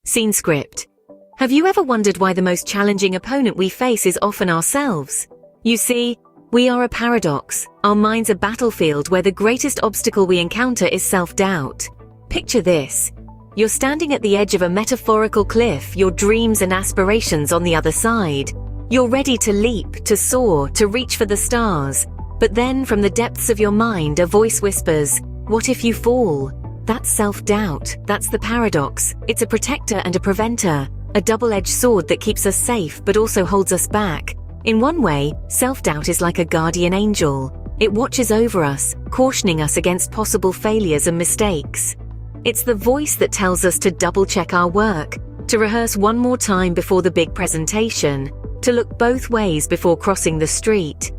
Scene script. Have you ever wondered why the most challenging opponent we face is often ourselves? You see, we are a paradox. Our mind's a battlefield where the greatest obstacle we encounter is self-doubt. Picture this. You're standing at the edge of a metaphorical cliff, your dreams and aspirations on the other side. You're ready to leap, to soar, to reach for the stars. But then, from the depths of your mind, a voice whispers, "What if you fall?" That's self-doubt. That's the paradox. It's a protector and a preventer, a double-edged sword that keeps us safe but also holds us back. In one way, self-doubt is like a guardian angel. It watches over us, cautioning us against possible failures and mistakes. It's the voice that tells us to double-check our work, to rehearse one more time before the big presentation, to look both ways before crossing the street.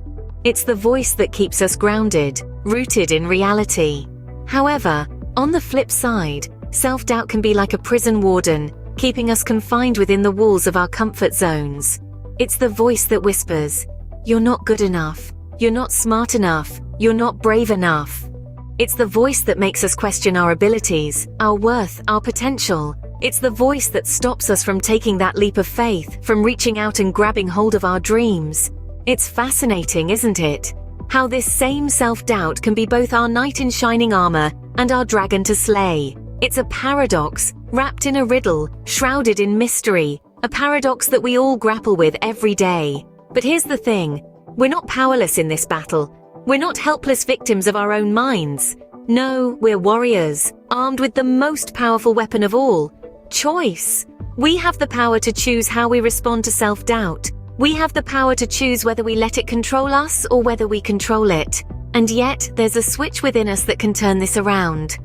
It's the voice that keeps us grounded, rooted in reality. However, on the flip side, self-doubt can be like a prison warden, keeping us confined within the walls of our comfort zones. It's the voice that whispers, "You're not good enough. You're not smart enough. You're not brave enough." It's the voice that makes us question our abilities, our worth, our potential. It's the voice that stops us from taking that leap of faith, from reaching out and grabbing hold of our dreams. It's fascinating, isn't it? How this same self-doubt can be both our knight in shining armor and our dragon to slay. It's a paradox, wrapped in a riddle, shrouded in mystery, a paradox that we all grapple with every day. But here's the thing, we're not powerless in this battle. We're not helpless victims of our own minds. No, we're warriors, armed with the most powerful weapon of all, choice. We have the power to choose how we respond to self-doubt. We have the power to choose whether we let it control us or whether we control it. And yet, there's a switch within us that can turn this around.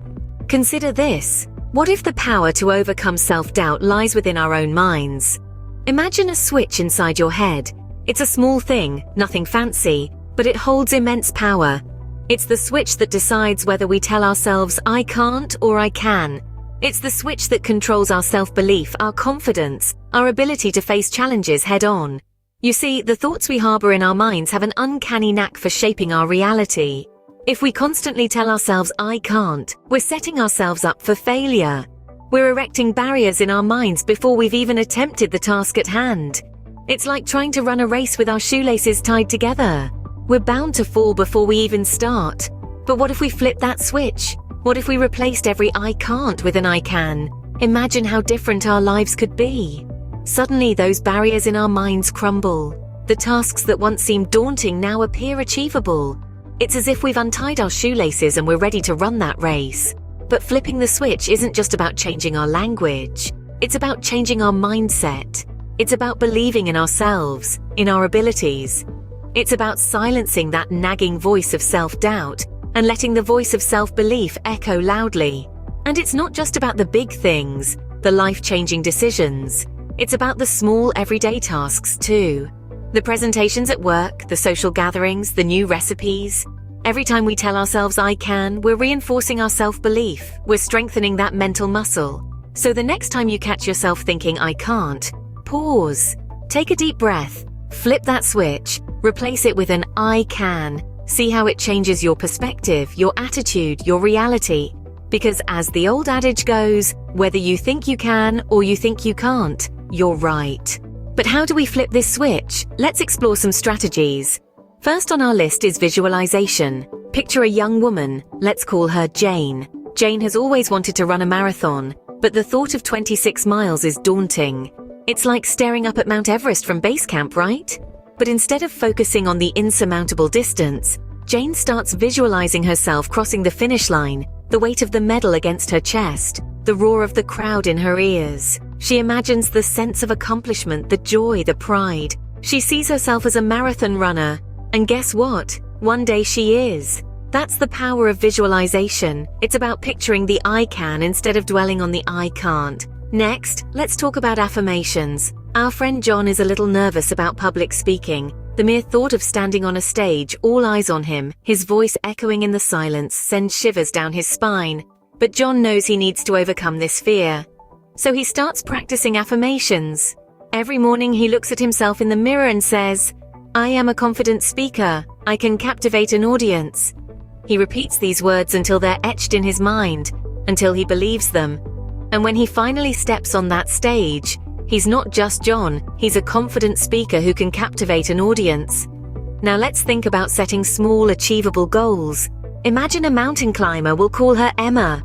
Consider this. What if the power to overcome self-doubt lies within our own minds? Imagine a switch inside your head. It's a small thing, nothing fancy, but it holds immense power. It's the switch that decides whether we tell ourselves, "I can't" or "I can." It's the switch that controls our self-belief, our confidence, our ability to face challenges head-on. You see, the thoughts we harbor in our minds have an uncanny knack for shaping our reality. If we constantly tell ourselves, "I can't," we're setting ourselves up for failure. We're erecting barriers in our minds before we've even attempted the task at hand. It's like trying to run a race with our shoelaces tied together. We're bound to fall before we even start. But what if we flipped that switch? What if we replaced every "I can't" with an "I can"? Imagine how different our lives could be. Suddenly, those barriers in our minds crumble. The tasks that once seemed daunting now appear achievable. It's as if we've untied our shoelaces and we're ready to run that race. But flipping the switch isn't just about changing our language. It's about changing our mindset. It's about believing in ourselves, in our abilities. It's about silencing that nagging voice of self-doubt and letting the voice of self-belief echo loudly. And it's not just about the big things, the life-changing decisions. It's about the small, everyday tasks too. The presentations at work, the social gatherings, the new recipes. Every time we tell ourselves "I can," we're reinforcing our self-belief. We're strengthening that mental muscle. So the next time you catch yourself thinking "I can't," pause, take a deep breath, flip that switch, replace it with an "I can." See how it changes your perspective, your attitude, your reality. Because as the old adage goes, whether you think you can or you think you can't, you're right. But how do we flip this switch? Let's explore some strategies. First on our list is visualization. Picture a young woman, let's call her Jane. Jane has always wanted to run a marathon, but the thought of 26 miles is daunting. It's like staring up at Mount Everest from base camp, right? But instead of focusing on the insurmountable distance, Jane starts visualizing herself crossing the finish line, the weight of the medal against her chest, the roar of the crowd in her ears. She imagines the sense of accomplishment, the joy, the pride. She sees herself as a marathon runner. And guess what? One day she is. That's the power of visualization. It's about picturing the "I can" instead of dwelling on the "I can't." Next, let's talk about affirmations. Our friend John is a little nervous about public speaking. The mere thought of standing on a stage, all eyes on him, his voice echoing in the silence, sends shivers down his spine. But John knows he needs to overcome this fear. So he starts practicing affirmations. Every morning he looks at himself in the mirror and says, "I am a confident speaker. I can captivate an audience." He repeats these words until they're etched in his mind, until he believes them. And when he finally steps on that stage, he's not just John, he's a confident speaker who can captivate an audience. Now let's think about setting small, achievable goals. Imagine a mountain climber, we'll call her Emma.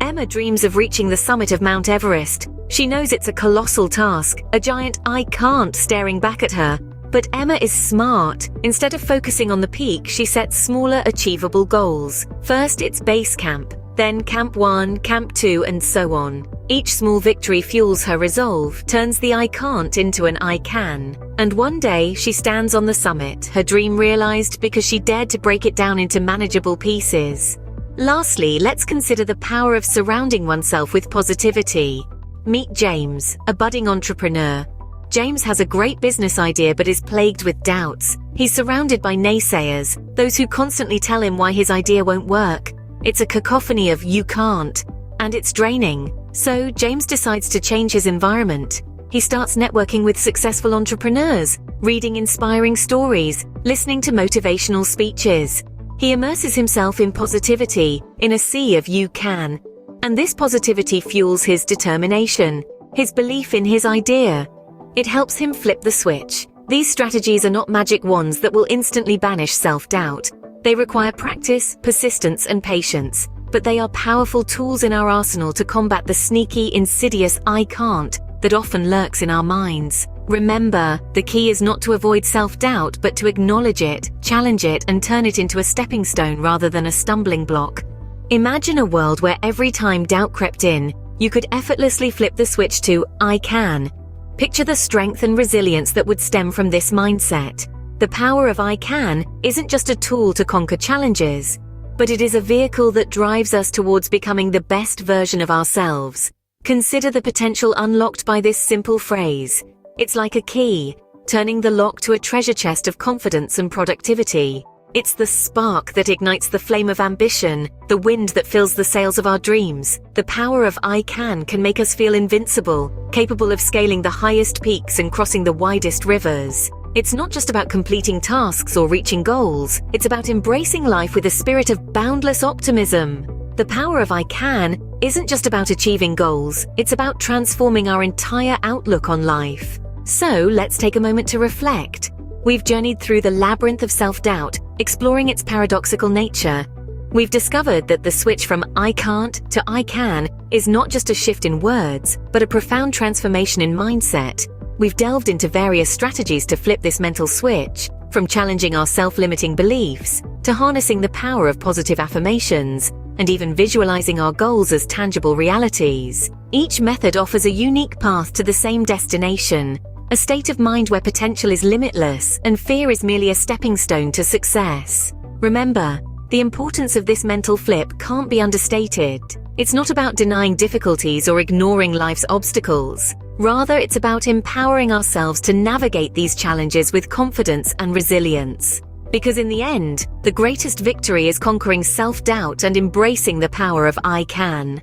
Emma dreams of reaching the summit of Mount Everest. She knows it's a colossal task, a giant "I can't" staring back at her. But Emma is smart. Instead of focusing on the peak, she sets smaller, achievable goals. First, it's base camp, then Camp 1, Camp 2, and so on. Each small victory fuels her resolve, turns the "I can't" into an "I can." And one day, she stands on the summit, her dream realized because she dared to break it down into manageable pieces. Lastly, let's consider the power of surrounding oneself with positivity. Meet James, a budding entrepreneur. James has a great business idea but is plagued with doubts. He's surrounded by naysayers, those who constantly tell him why his idea won't work. It's a cacophony of "you can't," and it's draining. So James decides to change his environment. He starts networking with successful entrepreneurs, reading inspiring stories, listening to motivational speeches. He immerses himself in positivity, in a sea of "you can." And this positivity fuels his determination, his belief in his idea. It helps him flip the switch. These strategies are not magic wands that will instantly banish self-doubt. They require practice, persistence, and patience. But they are powerful tools in our arsenal to combat the sneaky, insidious "I can't" that often lurks in our minds. Remember, the key is not to avoid self-doubt, but to acknowledge it, challenge it, and turn it into a stepping stone rather than a stumbling block. Imagine a world where every time doubt crept in, you could effortlessly flip the switch to "I can." Picture the strength and resilience that would stem from this mindset. The power of "I can" isn't just a tool to conquer challenges, but it is a vehicle that drives us towards becoming the best version of ourselves. Consider the potential unlocked by this simple phrase. It's like a key, turning the lock to a treasure chest of confidence and productivity. It's the spark that ignites the flame of ambition, the wind that fills the sails of our dreams. The power of "I can" make us feel invincible, capable of scaling the highest peaks and crossing the widest rivers. It's not just about completing tasks or reaching goals, it's about embracing life with a spirit of boundless optimism. The power of "I can" isn't just about achieving goals, it's about transforming our entire outlook on life. So let's take a moment to reflect. We've journeyed through the labyrinth of self-doubt, exploring its paradoxical nature. We've discovered that the switch from "I can't" to "I can" is not just a shift in words, but a profound transformation in mindset. We've delved into various strategies to flip this mental switch, from challenging our self-limiting beliefs, to harnessing the power of positive affirmations, and even visualizing our goals as tangible realities. Each method offers a unique path to the same destination, a state of mind where potential is limitless and fear is merely a stepping stone to success. Remember, the importance of this mental flip can't be understated. It's not about denying difficulties or ignoring life's obstacles. Rather, it's about empowering ourselves to navigate these challenges with confidence and resilience. Because in the end, the greatest victory is conquering self-doubt and embracing the power of "I can."